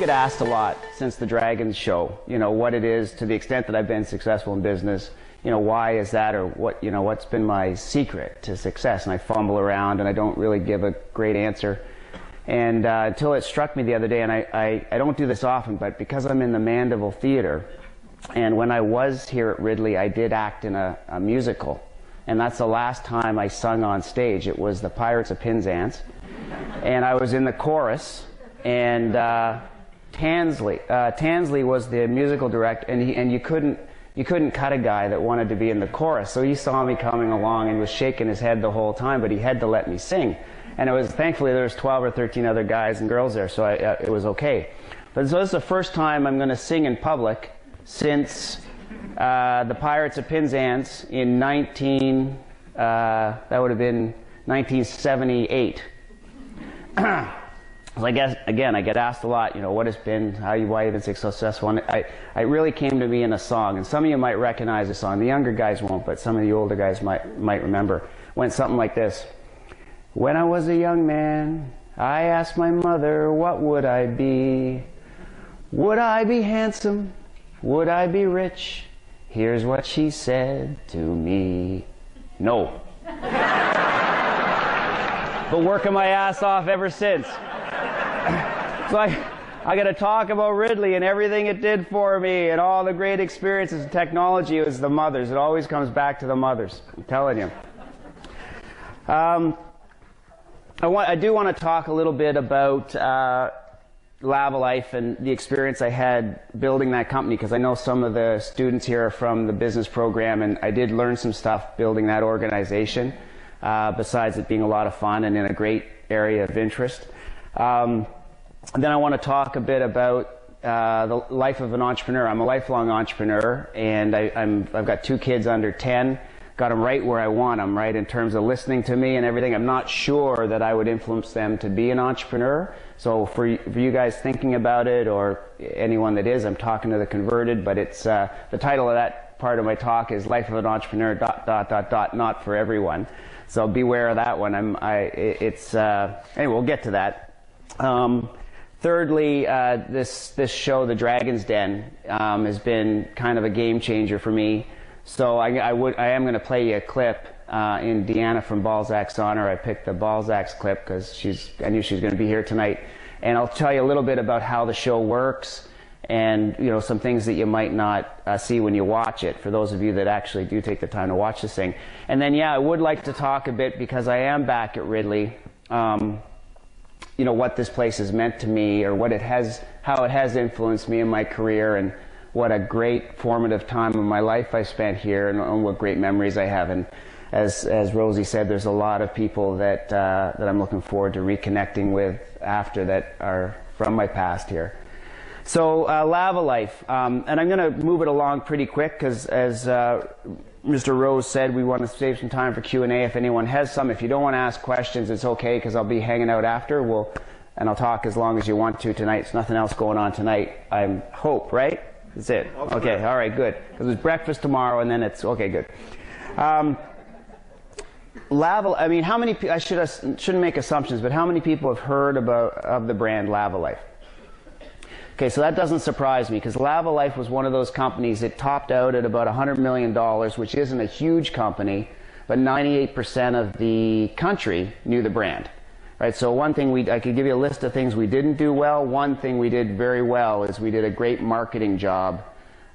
get asked a lot since the Dragons show, what it is, to the extent that I've been successful in business, why is that, or what's been my secret to success? And I fumble around and I don't really give a great answer. And until it struck me the other day, and I don't do this often, but because I'm in the Mandeville Theatre, and when I was here at Ridley, I did act in a musical. And that's the last time I sung on stage. It was The Pirates of Penzance. And I was in the chorus, and Tansley was the musical director, and you couldn't cut a guy that wanted to be in the chorus. So he saw me coming along and was shaking his head the whole time, but he had to let me sing. And thankfully there was 12 or 13 other guys and girls there, so it was okay. But so this is the first time I'm going to sing in public since the Pirates of Penzance in that would have been 1978. I guess, again, I get asked a lot, what has been, why you've been successful. And it really came to me in a song, and some of you might recognize the song. The younger guys won't, but some of the older guys might remember. It went something like this. When I was a young man, I asked my mother, what would I be? Would I be handsome? Would I be rich? Here's what she said to me. No. But working my ass off ever since. So I got to talk about Ridley and everything it did for me and all the great experiences and technology. It was the mothers. It always comes back to the mothers. I'm telling you. I do want to talk a little bit about Lavalife and the experience I had building that company, because I know some of the students here are from the business program, and I did learn some stuff building that organization, besides it being a lot of fun and in a great area of interest. And then I want to talk a bit about the life of an entrepreneur. I'm a lifelong entrepreneur, and I've got 2 kids under 10. Got them right where I want them, right, in terms of listening to me and everything. I'm not sure that I would influence them to be an entrepreneur. So for you guys thinking about it, or anyone that is, I'm talking to the converted, but it's the title of that part of my talk is Life of an Entrepreneur, ... not for everyone. So beware of that one. Anyway, we'll get to that. Thirdly, this show, The Dragon's Den, has been kind of a game changer for me. So I am going to play you a clip in Deanna from Balzac's honor. I picked the Balzac's clip because I knew she was going to be here tonight, and I'll tell you a little bit about how the show works, and some things that you might not see when you watch it, for those of you that actually do take the time to watch this thing. And then, I would like to talk a bit, because I am back at Ridley, what this place has meant to me, or how it has influenced me in my career, and what a great formative time of my life I spent here, and what great memories I have. And as Rosie said, there's a lot of people that I'm looking forward to reconnecting with after, that are from my past here. So Lavalife, and I'm going to move it along pretty quick, because as Mr. Rose said, we want to save some time for Q&A if anyone has some. If you don't want to ask questions, it's okay, because I'll be hanging out after. And I'll talk as long as you want to tonight. There's nothing else going on tonight, I hope, right? That's it. Okay, all right, good. Because there's breakfast tomorrow, and then it's okay, good. How many? I shouldn't make assumptions, but how many people have heard of the brand Lavalife? Okay, so that doesn't surprise me, because Lavalife was one of those companies that topped out at about $100 million, which isn't a huge company, but 98% of the country knew the brand. Right, so one thing I could give you a list of things we didn't do well. One thing we did very well is we did a great marketing job,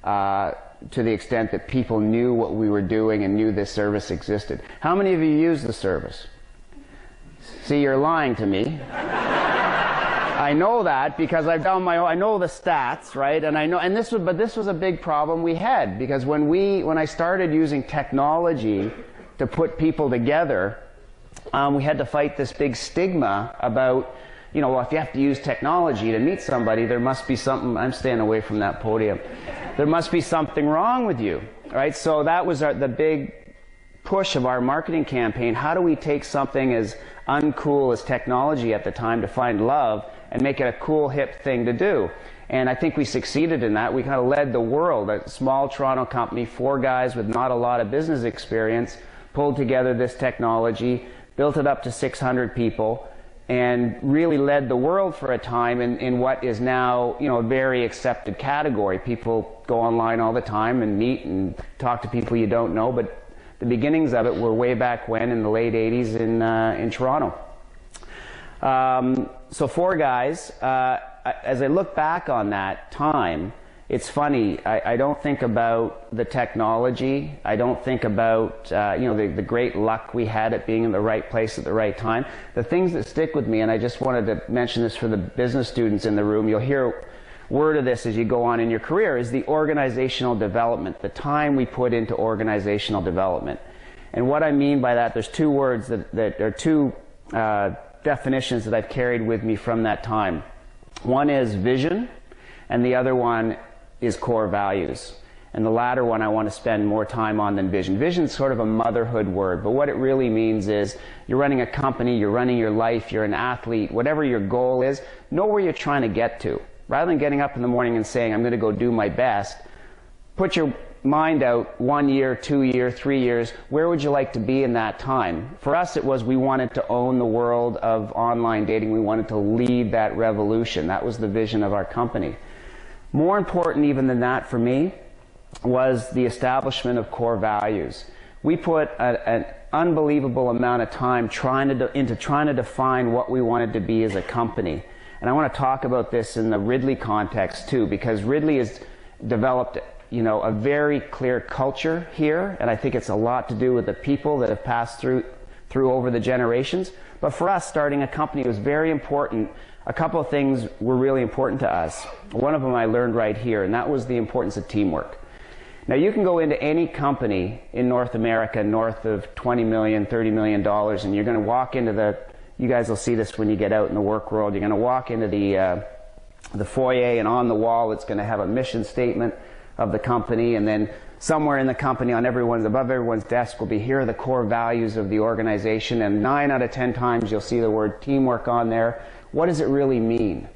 to the extent that people knew what we were doing and knew this service existed. How many of you use the service? See, you're lying to me. I know that because I've done my own. I know the stats, right? And I know, but this was a big problem we had, because when I started using technology to put people together, we had to fight this big stigma about, well, if you have to use technology to meet somebody, there must be something. I'm staying away from that podium. There must be something wrong with you, right? So that was the big push of our marketing campaign. How do we take something as uncool as technology at the time to find love and make it a cool, hip thing to do? And I think we succeeded in that. We kind of led the world. A small Toronto company, 4 guys with not a lot of business experience, pulled together this technology, built it up to 600 people, and really led the world for a time in what is now, you know, a very accepted category. People go online all the time and meet and talk to people you don't know, but the beginnings of it were way back when in the late 80s in Toronto. So 4 guys. As I look back on that time, it's funny. I don't think about the technology. I don't think about you know, the great luck we had at being in the right place at the right time. The things that stick with me, and I just wanted to mention this for the business students in the room, you'll hear word of this as you go on in your career, is the organizational development, the time we put into organizational development. And what I mean by that, there's 2 words that are 2 definitions that I've carried with me from that time. One is vision, and the other one is core values. And the latter one I want to spend more time on than vision. Vision is sort of a motherhood word, but what it really means is you're running a company, you're running your life, you're an athlete, whatever your goal is, know where you're trying to get to. Rather than getting up in the morning and saying, I'm going to go do my best, put your mind out 1 year, 2 year, 3 years, where would you like to be in that time? For us, it was we wanted to own the world of online dating. We wanted to lead that revolution. That was the vision of our company. More important even than that for me was the establishment of core values. We put an unbelievable amount of time into trying to define what we wanted to be as a company. And I want to talk about this in the Ridley context too, because Ridley has developed, you know, a very clear culture here, and I think it's a lot to do with the people that have passed through over the generations. But for us, starting a company was very important. A couple of things were really important to us. One of them I learned right here, and that was the importance of teamwork. Now, you can go into any company in North America north of $20 million, $30 million, and you're going to walk into you guys will see this when you get out in the work world, you're going to walk into the foyer, and on the wall it's going to have a mission statement of the company, and then somewhere in the company above everyone's desk will be, here are the core values of the organization, and 9 out of 10 times you'll see the word teamwork on there. What does it really mean?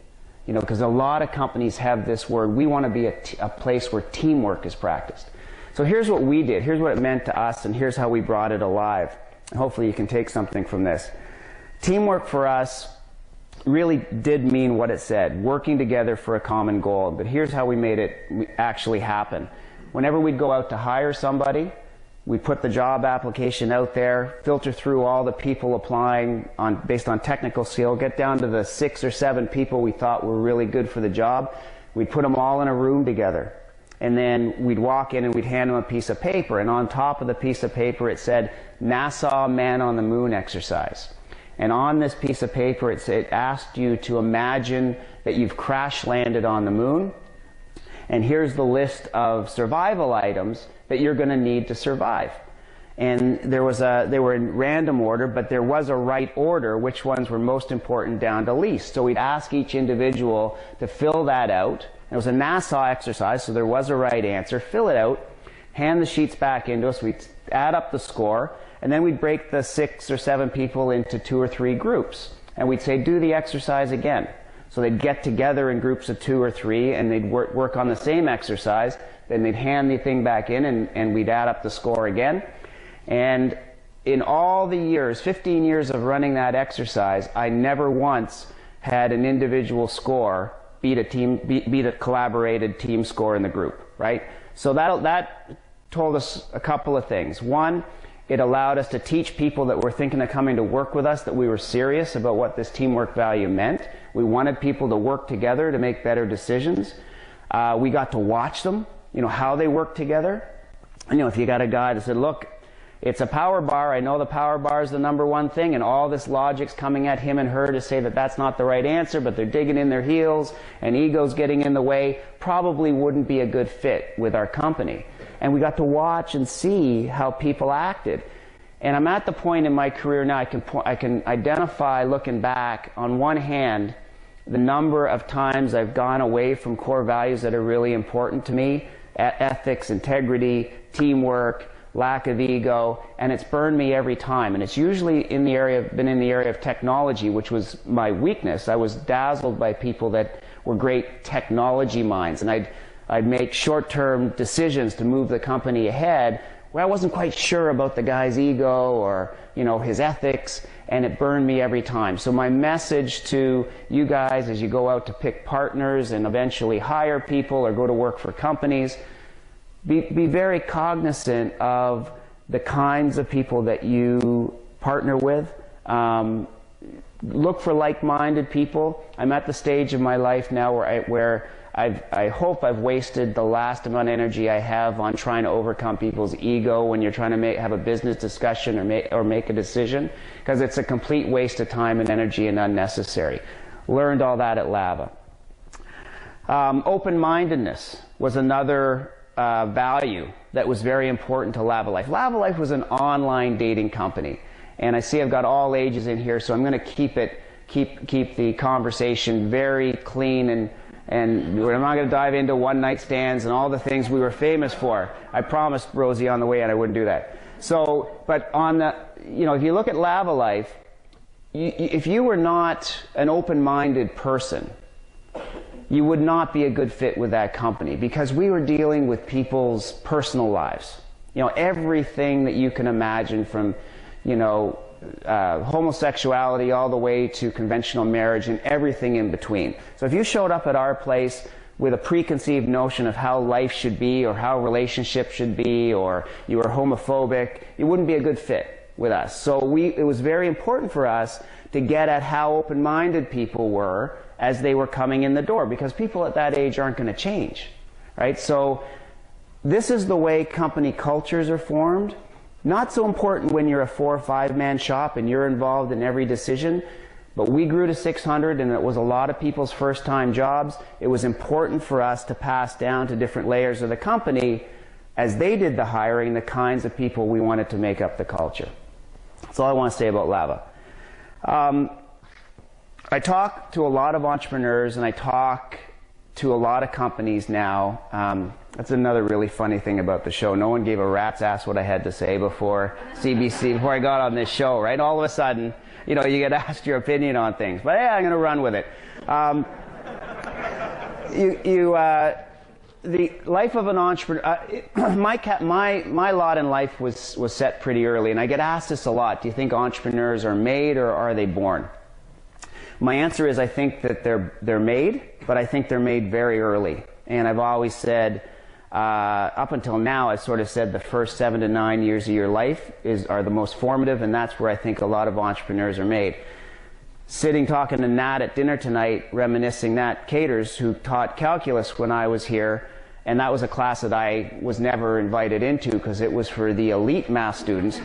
You know, because a lot of companies have this word. We want to be a place where teamwork is practiced. So here's what we did. Here's what it meant to us, and here's how we brought it alive. And hopefully you can take something from this. Teamwork for us really did mean what it said, working together for a common goal. But here's how we made it actually happen. Whenever we'd go out to hire somebody, we put the job application out there, filter through all the people applying based on technical skill, get down to the 6 or 7 people we thought were really good for the job. We'd put them all in a room together. And then we'd walk in and we'd hand them a piece of paper. And on top of the piece of paper it said, NASA Man on the Moon exercise. And on this piece of paper it asked you to imagine that you've crash landed on the moon. And here's the list of survival items that you're going to need to survive. And they were in random order, but there was a right order, which ones were most important down to least. So we'd ask each individual to fill that out. It was a NASA exercise, so there was a right answer. Fill it out, hand the sheets back into us, we'd add up the score, and then we'd break the 6 or 7 people into 2 or 3 groups. And we'd say, do the exercise again. So they'd get together in groups of 2 or 3, and they'd work on the same exercise. Then they'd hand the thing back in, and we'd add up the score again. And in all the years, 15 years of running that exercise, I never once had an individual score beat a collaborated team score in the group, right? So that told us a couple of things. One, it allowed us to teach people that were thinking of coming to work with us that we were serious about what this teamwork value meant. We wanted people to work together to make better decisions. We got to watch them, you know, how they work together. You know, if you got a guy that said, look, it's a power bar, I know the power bar is the #1 thing, and all this logic's coming at him and her to say that that's not the right answer, but they're digging in their heels and ego's getting in the way, probably wouldn't be a good fit with our company. And we got to watch and see how people acted. And I'm at the point in my career now, I can identify, looking back, on one hand, the number of times I've gone away from core values that are really important to me, ethics, integrity, teamwork, lack of ego, and it's burned me every time. And it's usually been in the area of technology, which was my weakness. I was dazzled by people that were great technology minds, and I'd make short-term decisions to move the company ahead where I wasn't quite sure about the guy's ego or, you know, his ethics, and it burned me every time. So my message to you guys as you go out to pick partners and eventually hire people or go to work for companies, be very cognizant of the kinds of people that you partner with. Look for like-minded people. I'm at the stage of my life now where I hope I've wasted the last amount of energy I have on trying to overcome people's ego when you're trying to have a business discussion or make a decision, because it's a complete waste of time and energy and unnecessary. Learned all that at Lava. Open-mindedness was another value that was very important to Lavalife. Lavalife was an online dating company, and I see I've got all ages in here, so I'm going to keep the conversation very clean, and I'm not going to dive into one-night stands and all the things we were famous for. I promised Rosie on the way in I wouldn't do that. So, but on the, you know, if you look at Lavalife, if you were not an open-minded person, you would not be a good fit with that company, because we were dealing with people's personal lives. You know, everything that you can imagine, from, you know, homosexuality all the way to conventional marriage and everything in between. So if you showed up at our place with a preconceived notion of how life should be or how relationships should be, or you were homophobic, you wouldn't be a good fit with us. So it was very important for us to get at how open-minded people were as they were coming in the door, because people at that age aren't going to change, right? So this is the way company cultures are formed. Not so important when you're a 4 or 5 man shop and you're involved in every decision, but we grew to 600 and it was a lot of people's first time jobs. It was important for us to pass down to different layers of the company, as they did the hiring, the kinds of people we wanted to make up the culture. That's all I want to say about Lava. I talk to a lot of entrepreneurs and I talk to a lot of companies now. That's another really funny thing about the show. No one gave a rat's ass what I had to say before CBC, before I got on this show, right? All of a sudden, you know, you get asked your opinion on things. But yeah, I'm going to run with it. The life of an entrepreneur, my lot in life was set pretty early, and I get asked this a lot. Do you think entrepreneurs are made or are they born? My answer is I think that they're made, but I think they're made very early. And I've always said, up until now, I've sort of said the first 7 to 9 years of your life are the most formative, and that's where I think a lot of entrepreneurs are made. Sitting talking to Nat at dinner tonight, reminiscing, Nat Caters, who taught calculus when I was here, and that was a class that I was never invited into because it was for the elite math students.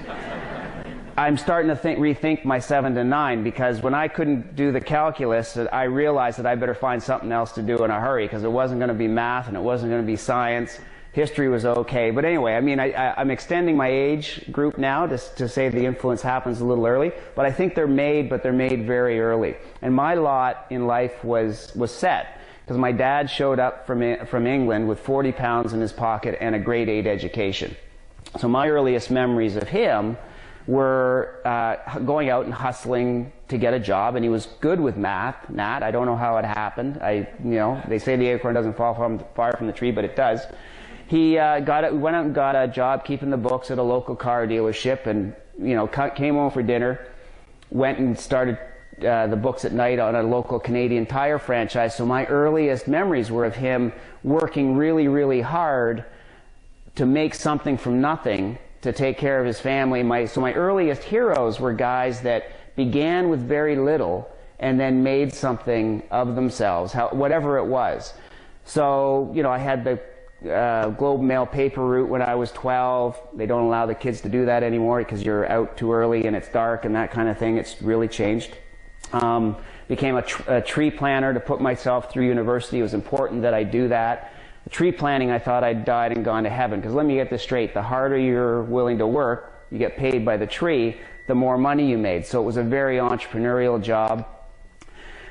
I'm starting to rethink my 7 to 9, because when I couldn't do the calculus, I realized that I better find something else to do in a hurry, because it wasn't going to be math and it wasn't going to be science. History was okay. But anyway, I mean, I'm extending my age group now to say the influence happens a little early. But I think they're made, but they're made very early. And my lot in life was set, because my dad showed up from England with 40 pounds in his pocket and a grade 8 education. So my earliest memories of him were going out and hustling to get a job, and he was good with math. Nat, I don't know how it happened. You know, they say the acorn doesn't fall far from the tree, but it does. He went out and got a job keeping the books at a local car dealership, and you know, came home for dinner, went and started the books at night on a local Canadian Tire franchise. So my earliest memories were of him working really, really hard to make something from nothing, to take care of his family. So my earliest heroes were guys that began with very little and then made something of themselves, whatever it was. So, you know, I had the Globe and Mail paper route when I was 12. They don't allow the kids to do that anymore because you're out too early and it's dark and that kind of thing. It's really changed. Became a tree planter to put myself through university. It was important that I do that. The tree planting, I thought I'd died and gone to heaven, because let me get this straight. The harder you're willing to work, you get paid by the tree, the more money you made. So it was a very entrepreneurial job.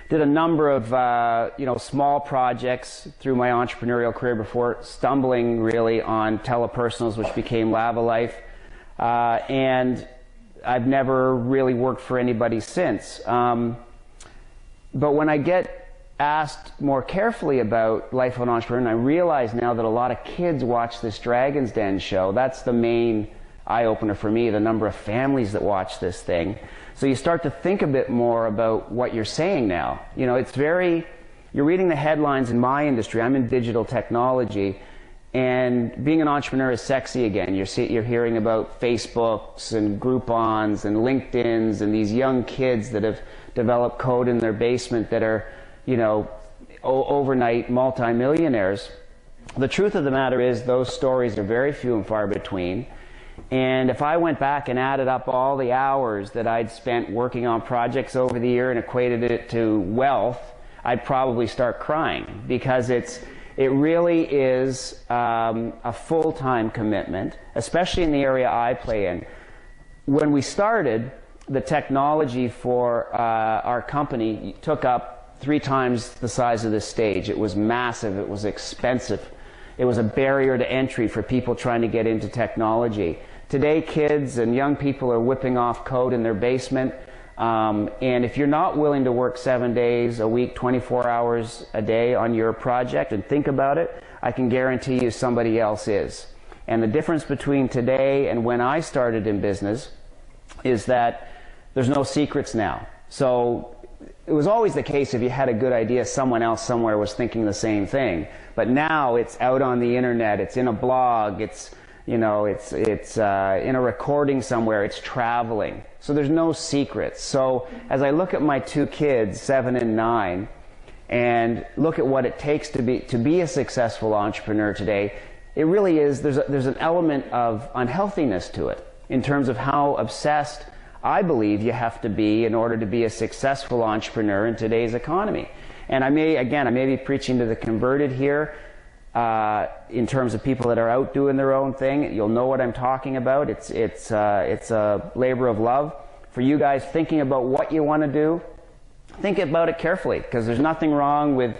Did a number of small projects through my entrepreneurial career before stumbling really on telepersonals, which became Lavalife. And I've never really worked for anybody since. But when I get asked more carefully about life of an entrepreneur, and I realize now that a lot of kids watch this Dragon's Den show. That's the main eye-opener for me, the number of families that watch this thing. So you start to think a bit more about what you're saying now. You know, you're reading the headlines in my industry. I'm in digital technology, and being an entrepreneur is sexy again. You're hearing about Facebooks and Groupons and LinkedIn's and these young kids that have developed code in their basement that are, you know, overnight multimillionaires. The truth of the matter is those stories are very few and far between. And if I went back and added up all the hours that I'd spent working on projects over the year and equated it to wealth, I'd probably start crying, because it really is a full-time commitment, especially in the area I play in. When we started, the technology for our company took up 3 times the size of this stage. It was massive. It was expensive. It was a barrier to entry for people trying to get into technology. Today, kids and young people are whipping off code in their basement. And if you're not willing to work 7 days a week, 24 hours a day on your project and think about it, I can guarantee you somebody else is. And the difference between today and when I started in business is that there's no secrets now. So it was always the case, if you had a good idea, someone else somewhere was thinking the same thing. But now it's out on the internet, it's in a blog, it's, you know, it's in a recording somewhere, it's traveling. So there's no secrets. So as I look at my 2 kids, 7 and 9, and look at what it takes to be a successful entrepreneur today, it really is, there's an element of unhealthiness to it in terms of how obsessed I believe you have to be in order to be a successful entrepreneur in today's economy. And I may be preaching to the converted here in terms of people that are out doing their own thing. You'll know what I'm talking about. It's a labor of love. For you guys thinking about what you want to do, think about it carefully, because there's nothing wrong with,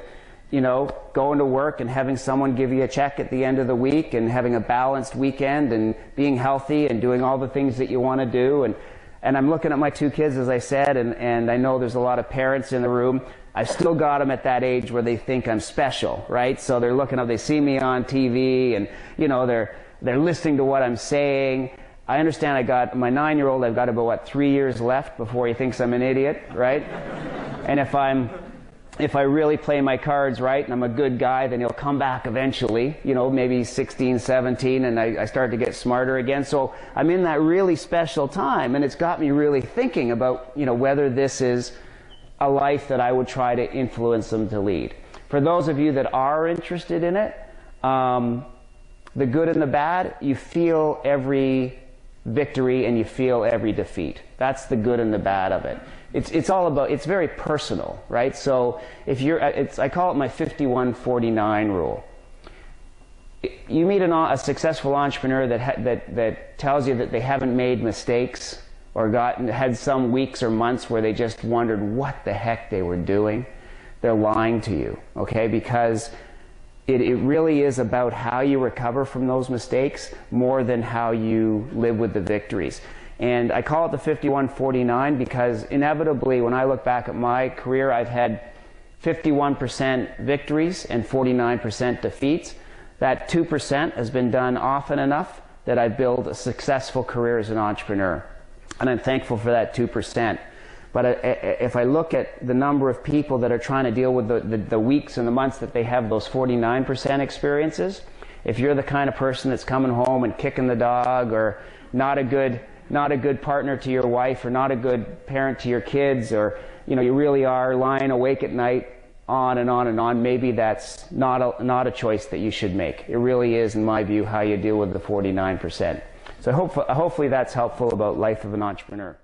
you know, going to work and having someone give you a check at the end of the week and having a balanced weekend and being healthy and doing all the things that you want to do. And I'm looking at my 2 kids, as I said, and I know there's a lot of parents in the room. I've still got them at that age where they think I'm special, right? So they're looking up, they see me on TV, and, you know, they're listening to what I'm saying. I understand I got my 9-year-old, I've got about, 3 years left before he thinks I'm an idiot, right? And if I really play my cards right and I'm a good guy, then he'll come back eventually, you know, maybe 16, 17, and I start to get smarter again. So I'm in that really special time, and it's got me really thinking about, you know, whether this is a life that I would try to influence them to lead. For those of you that are interested in it, the good and the bad, you feel every victory and you feel every defeat. That's the good and the bad of it. It's all about, it's very personal, right? So if I call it my 51-49 rule. You meet a successful entrepreneur that tells you that they haven't made mistakes or had some weeks or months where they just wondered what the heck they were doing. They're lying to you, okay? Because it really is about how you recover from those mistakes more than how you live with the victories. And I call it the 51-49 because inevitably, when I look back at my career, I've had 51% victories and 49% defeats. That 2% has been done often enough that I've built a successful career as an entrepreneur. And I'm thankful for that 2%. But if I look at the number of people that are trying to deal with the weeks and the months that they have those 49% experiences, if you're the kind of person that's coming home and kicking the dog, or not a good partner to your wife, or not a good parent to your kids, or, you know, you really are lying awake at night, on and on and on, maybe that's not a choice that you should make. It really is, in my view, how you deal with the 49%. So hopefully that's helpful about life of an entrepreneur.